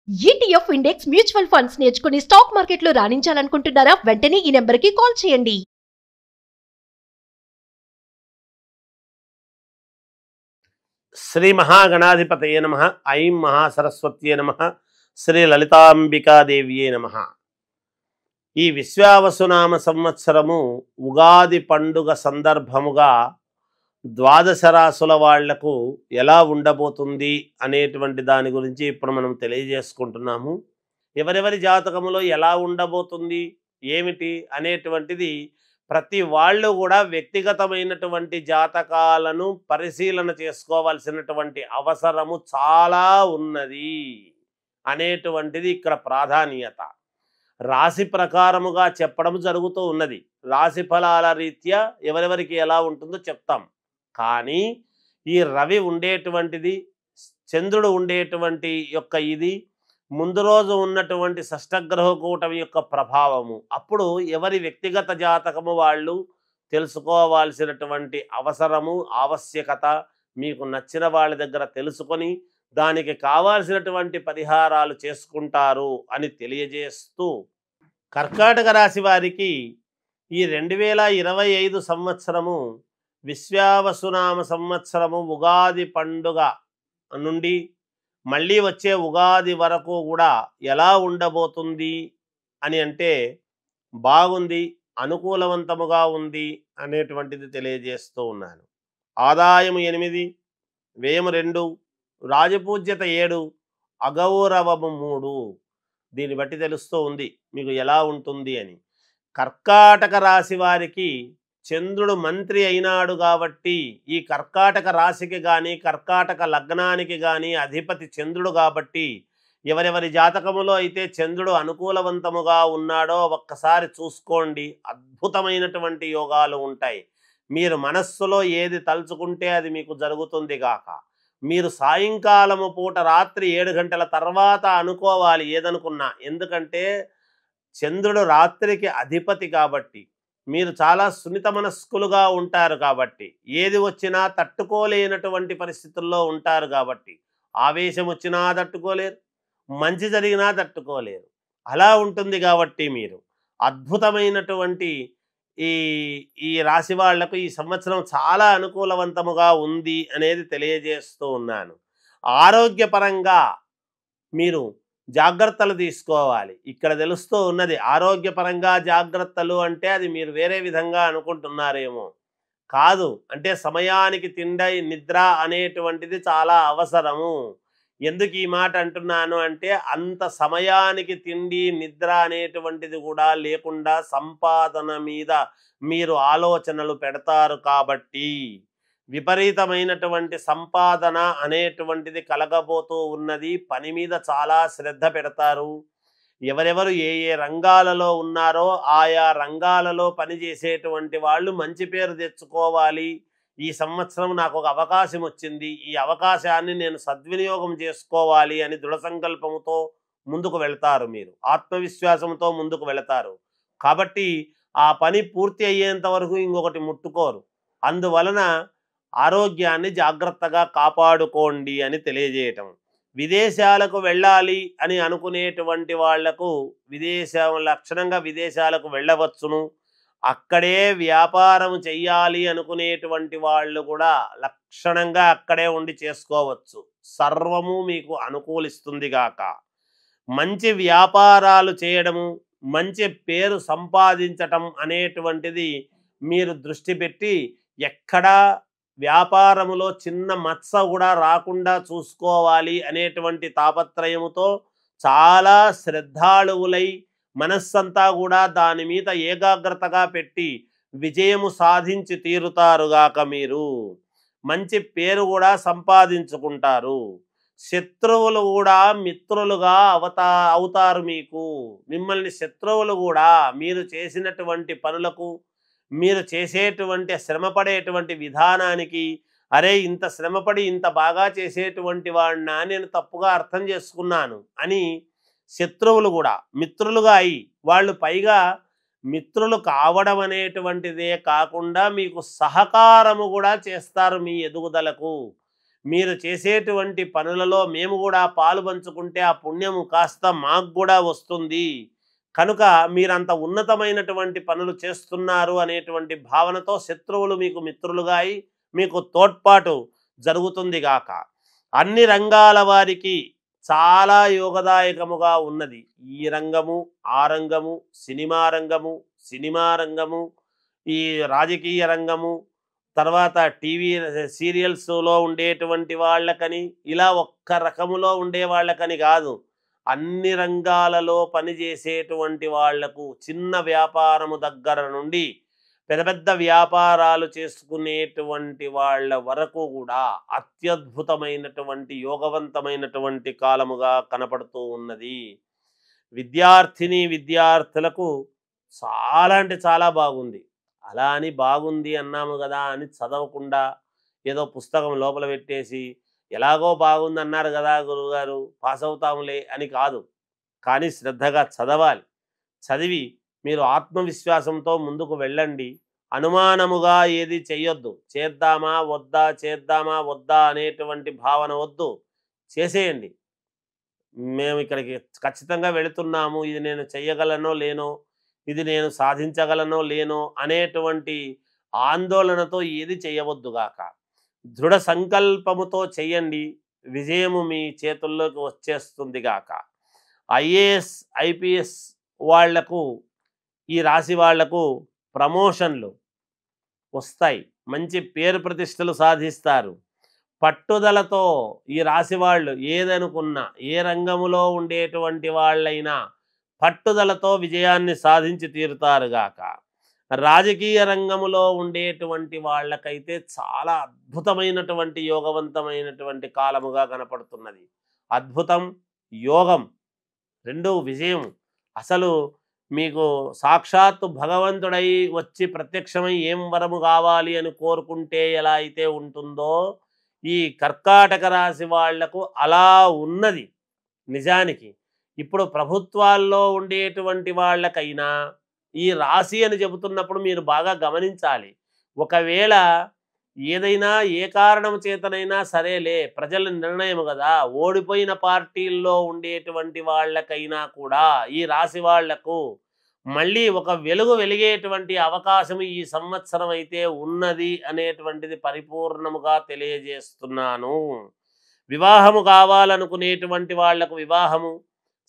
ETF index mutual funds నేర్చుకుని stock మార్కెట్లో రాణించాలనుకుంటున్నారా? వెంటనే ఈ నెంబర్కి కాల్ చేయండి. శ్రీ మహాగణాధిపతయే నమః. ఐం మహాసరస్వత్యే నమః. శ్రీ లలితాంబికాదేవ్యే నమః. ఈ విశ్వావసునామ సంవత్సరము ఉగాది పండుగ సందర్భముగా ద్వాదశ రాసుల వాళ్లకు ఎలా ఉండబోతుంది అనేటువంటి దాని గురించి ఇప్పుడు మనం తెలియజేసుకుంటున్నాము. ఎవరెవరి జాతకములో ఎలా ఉండబోతుంది ఏమిటి అనేటువంటిది ప్రతి వాళ్ళు కూడా వ్యక్తిగతమైనటువంటి జాతకాలను పరిశీలన చేసుకోవాల్సినటువంటి అవసరము చాలా ఉన్నది అనేటువంటిది ఇక్కడ ప్రాధాన్యత. రాశి ప్రకారముగా చెప్పడం జరుగుతూ ఉన్నది. రాశి ఫలాల రీత్యా ఎవరెవరికి ఎలా ఉంటుందో చెప్తాం. కానీ ఈ రవి ఉండేటువంటిది, చంద్రుడు ఉండేటువంటి యొక్క ఇది ముందు రోజు ఉన్నటువంటి షష్టగ్రహ కూటమి యొక్క ప్రభావము, అప్పుడు ఎవరి వ్యక్తిగత జాతకము వాళ్ళు తెలుసుకోవాల్సినటువంటి అవసరము ఆవశ్యకత మీకు నచ్చిన వాళ్ళ దగ్గర తెలుసుకొని దానికి కావాల్సినటువంటి పరిహారాలు చేసుకుంటారు అని తెలియజేస్తూ, కర్కాటక రాశి వారికి ఈ 2025 సంవత్సరము విశ్వావసునామ సంవత్సరము ఉగాది పండుగ నుండి మళ్ళీ వచ్చే ఉగాది వరకు కూడా ఎలా ఉండబోతుంది అని అంటే బాగుంది, అనుకూలవంతముగా ఉంది అనేటువంటిది తెలియజేస్తూ ఉన్నాను. ఆదాయం 8, వ్యయం 2, రాజపూజ్యత 7, అగౌరవము 3. దీన్ని బట్టి తెలుస్తూ ఉంది మీకు ఎలా ఉంటుంది అని. కర్కాటక రాశి వారికి చంద్రుడు మంత్రి అయినాడు కాబట్టి ఈ కర్కాటక రాశికి కానీ కర్కాటక లగ్నానికి కానీ అధిపతి చంద్రుడు కాబట్టి ఎవరెవరి జాతకములో అయితే చంద్రుడు అనుకూలవంతముగా ఉన్నాడో ఒక్కసారి చూసుకోండి. అద్భుతమైనటువంటి యోగాలు ఉంటాయి. మీరు మనస్సులో ఏది తలుచుకుంటే అది మీకు జరుగుతుంది గాక. మీరు సాయంకాలము పూట రాత్రి 7 గంటల తర్వాత అనుకోవాలి ఏదనుకున్నా. ఎందుకంటే చంద్రుడు రాత్రికి అధిపతి కాబట్టి మీరు చాలా సున్నిత మనస్కులుగా ఉంటారు కాబట్టి ఏది వచ్చినా తట్టుకోలేనటువంటి పరిస్థితుల్లో ఉంటారు కాబట్టి ఆవేశం వచ్చినా తట్టుకోలేరు, మంచి జరిగినా తట్టుకోలేరు. అలా ఉంటుంది కాబట్టి మీరు అద్భుతమైనటువంటి ఈ ఈ రాశి వాళ్లకు ఈ సంవత్సరం చాలా అనుకూలవంతముగా ఉంది అనేది తెలియజేస్తూ ఉన్నాను. ఆరోగ్యపరంగా మీరు జాగ్రత్తలు తీసుకోవాలి. ఇక్కడ తెలుస్తూ ఉన్నది ఆరోగ్యపరంగా జాగ్రత్తలు అంటే అది మీరు వేరే విధంగా అనుకుంటున్నారేమో. కాదు, అంటే సమయానికి తిండి నిద్ర అనేటువంటిది చాలా అవసరము. ఎందుకు ఈ మాట అంటున్నాను అంటే అంత సమయానికి తిండి నిద్ర అనేటువంటిది కూడా లేకుండా సంపాదన మీద మీరు ఆలోచనలు పెడతారు కాబట్టి విపరీతమైనటువంటి సంపాదన అనేటువంటిది కలగబోతూ ఉన్నది. పని మీద చాలా శ్రద్ధ పెడతారు. ఎవరెవరు ఏ ఏ రంగాలలో ఉన్నారో ఆయా రంగాలలో పనిచేసేటువంటి వాళ్ళు మంచి పేరు తెచ్చుకోవాలి. ఈ సంవత్సరం నాకు ఒక అవకాశం వచ్చింది, ఈ అవకాశాన్ని నేను సద్వినియోగం చేసుకోవాలి అని దృఢ సంకల్పంతో ముందుకు వెళ్తారు. మీరు ఆత్మవిశ్వాసంతో ముందుకు వెళతారు కాబట్టి ఆ పని పూర్తి అయ్యేంత వరకు ఇంకొకటి ముట్టుకోరు. అందువలన ఆరోగ్యాన్ని జాగ్రత్తగా కాపాడుకోండి అని తెలియజేయటం. విదేశాలకు వెళ్ళాలి అని అనుకునేటువంటి వాళ్లకు లక్షణంగా విదేశాలకు వెళ్ళవచ్చును. అక్కడే వ్యాపారం చెయ్యాలి అనుకునేటువంటి వాళ్ళు కూడా లక్షణంగా అక్కడే ఉండి చేసుకోవచ్చు. సర్వము మీకు అనుకూలిస్తుంది గాక. మంచి వ్యాపారాలు చేయడము, మంచి పేరు సంపాదించటం అనేటువంటిది మీరు దృష్టి పెట్టి ఎక్కడా వ్యాపారములో చిన్న మత్స కూడా రాకుండా చూసుకోవాలి అనేటువంటి తాపత్రయముతో చాలా శ్రద్ధాళువులై మనస్సంతా కూడా దాని మీద ఏకాగ్రతగా పెట్టి విజయము సాధించి తీరుతారుగాక. మీరు మంచి పేరు కూడా సంపాదించుకుంటారు. శత్రువులు కూడా మిత్రులుగా అవుతారు. మీకు మిమ్మల్ని శత్రువులు కూడా మీరు చేసినటువంటి పనులకు, మీరు చేసేటువంటి శ్రమపడేటువంటి విధానానికి, అరే ఇంత శ్రమపడి ఇంత బాగా చేసేటువంటి వాడినా నేను తప్పుగా అర్థం చేసుకున్నాను అని శత్రువులు కూడా మిత్రులుగా అయి వాళ్ళు పైగా మిత్రులు కావడం అనేటువంటిదే కాకుండా మీకు సహకారము కూడా చేస్తారు. మీ ఎదుగుదలకు మీరు చేసేటువంటి పనులలో మేము కూడా పాలు పంచుకుంటే ఆ పుణ్యము కాస్త మాకు కూడా వస్తుంది, కనుక మీరంత ఉన్నతమైనటువంటి పనులు చేస్తున్నారు అనేటువంటి భావనతో శత్రువులు మీకు మిత్రులుగా అయి మీకు తోడ్పాటు జరుగుతుంది గాక. అన్ని రంగాల వారికి చాలా యోగదాయకముగా ఉన్నది. ఈ రంగము, ఆ రంగము, సినిమా రంగము, ఈ రాజకీయ రంగము, తర్వాత టీవీ సీరియల్స్లో ఉండేటువంటి వాళ్ళకని, ఇలా ఒక్క రకములో ఉండే వాళ్ళకని కాదు, అన్ని రంగాలలో పనిచేసేటువంటి వాళ్లకు, చిన్న వ్యాపారము దగ్గర నుండి పెద్ద పెద్ద వ్యాపారాలు చేసుకునేటువంటి వాళ్ళ వరకు కూడా అత్యద్భుతమైనటువంటి యోగవంతమైనటువంటి కాలముగా కనపడుతూ ఉన్నది. విద్యార్థులకు చాలా అంటే చాలా బాగుంది. అలా అని బాగుంది అన్నాము కదా అని చదవకుండా ఏదో పుస్తకం లోపల పెట్టేసి ఎలాగో బాగుంది అన్నారు కదా గురువుగారు పాస్ అవుతాములే అని కాదు, కానీ శ్రద్ధగా చదవాలి. చదివి మీరు ఆత్మవిశ్వాసంతో ముందుకు వెళ్ళండి. అనుమానముగా ఏది చెయ్యొద్దు. చేద్దామా వద్దా అనేటువంటి భావన వద్దు, చేసేయండి. మేము ఇక్కడికి ఖచ్చితంగా వెళుతున్నాము, ఇది నేను చెయ్యగలనో లేనో, ఇది నేను సాధించగలనో లేనో అనేటువంటి ఆందోళనతో ఏది చేయవద్దుగాక. దృఢ సంకల్పముతో చెయ్యండి, విజయము మీ చేతుల్లోకి వచ్చేస్తుంది గాక. ఐఏఎస్ ఐపీఎస్ వాళ్లకు, ఈ రాశి వాళ్లకు ప్రమోషన్లు వస్తాయి, మంచి పేరు ప్రతిష్టలు సాధిస్తారు. పట్టుదలతో ఈ రాశి వాళ్ళు ఏదనుకున్నా, ఏ రంగములో ఉండేటువంటి వాళ్ళైనా పట్టుదలతో విజయాన్ని సాధించి తీరుతారుగాక. రాజకీయ రంగములో ఉండేటువంటి వాళ్ళకైతే చాలా అద్భుతమైనటువంటి యోగవంతమైనటువంటి కాలముగా కనపడుతున్నది. అద్భుతం, యోగం రెండు విజయం. అసలు మీకు సాక్షాత్తు భగవంతుడై వచ్చి ప్రత్యక్షమై ఏం వరము కావాలి అని కోరుకుంటే ఎలా అయితే ఉంటుందో, ఈ కర్కాటక రాశి వాళ్లకు అలా ఉన్నది. నిజానికి ఇప్పుడు ప్రభుత్వాల్లో ఉండేటువంటి వాళ్ళకైనా ఈ రాశి అని చెబుతున్నప్పుడు మీరు బాగా గమనించాలి. ఒకవేళ ఏదైనా ఏ కారణం చేతనైనా సరేలే, ప్రజల నిర్ణయం కదా, ఓడిపోయిన పార్టీల్లో ఉండేటువంటి వాళ్ళకైనా కూడా ఈ రాశి వాళ్లకు మళ్ళీ ఒక వెలుగు వెలిగేటువంటి అవకాశం ఈ సంవత్సరం అయితే ఉన్నది అనేటువంటిది పరిపూర్ణముగా తెలియజేస్తున్నాను. వివాహము కావాలనుకునేటువంటి వాళ్లకు వివాహము,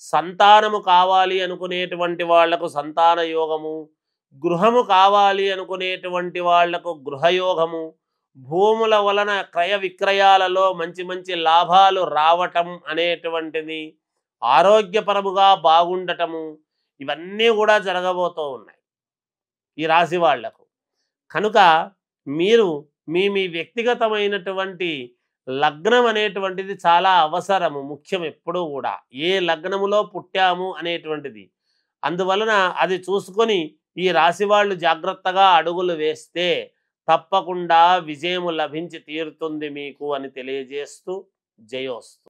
సంతానము కావాలి అనుకునేటువంటి వాళ్లకు సంతాన యోగము, గృహము కావాలి అనుకునేటువంటి వాళ్లకు గృహయోగము, భూముల వలన క్రయ విక్రయాలలో మంచి మంచి లాభాలు రావటం అనేటువంటిది, ఆరోగ్యపరముగా బాగుండటము, ఇవన్నీ కూడా జరగబోతూ ఉన్నాయి ఈ రాశి వాళ్లకు. కనుక మీరు మీ వ్యక్తిగతమైనటువంటి లగ్నం అనేటువంటిది చాలా అవసరము, ముఖ్యం ఎప్పుడూ కూడా. ఏ లగ్నములో పుట్టాము అనేటువంటిది, అందువలన అది చూసుకొని ఈ రాశి వాళ్ళు జాగ్రత్తగా అడుగులు వేస్తే తప్పకుండా విజయము లభించి తీరుతుంది మీకు అని తెలియజేస్తూ జయోస్తు.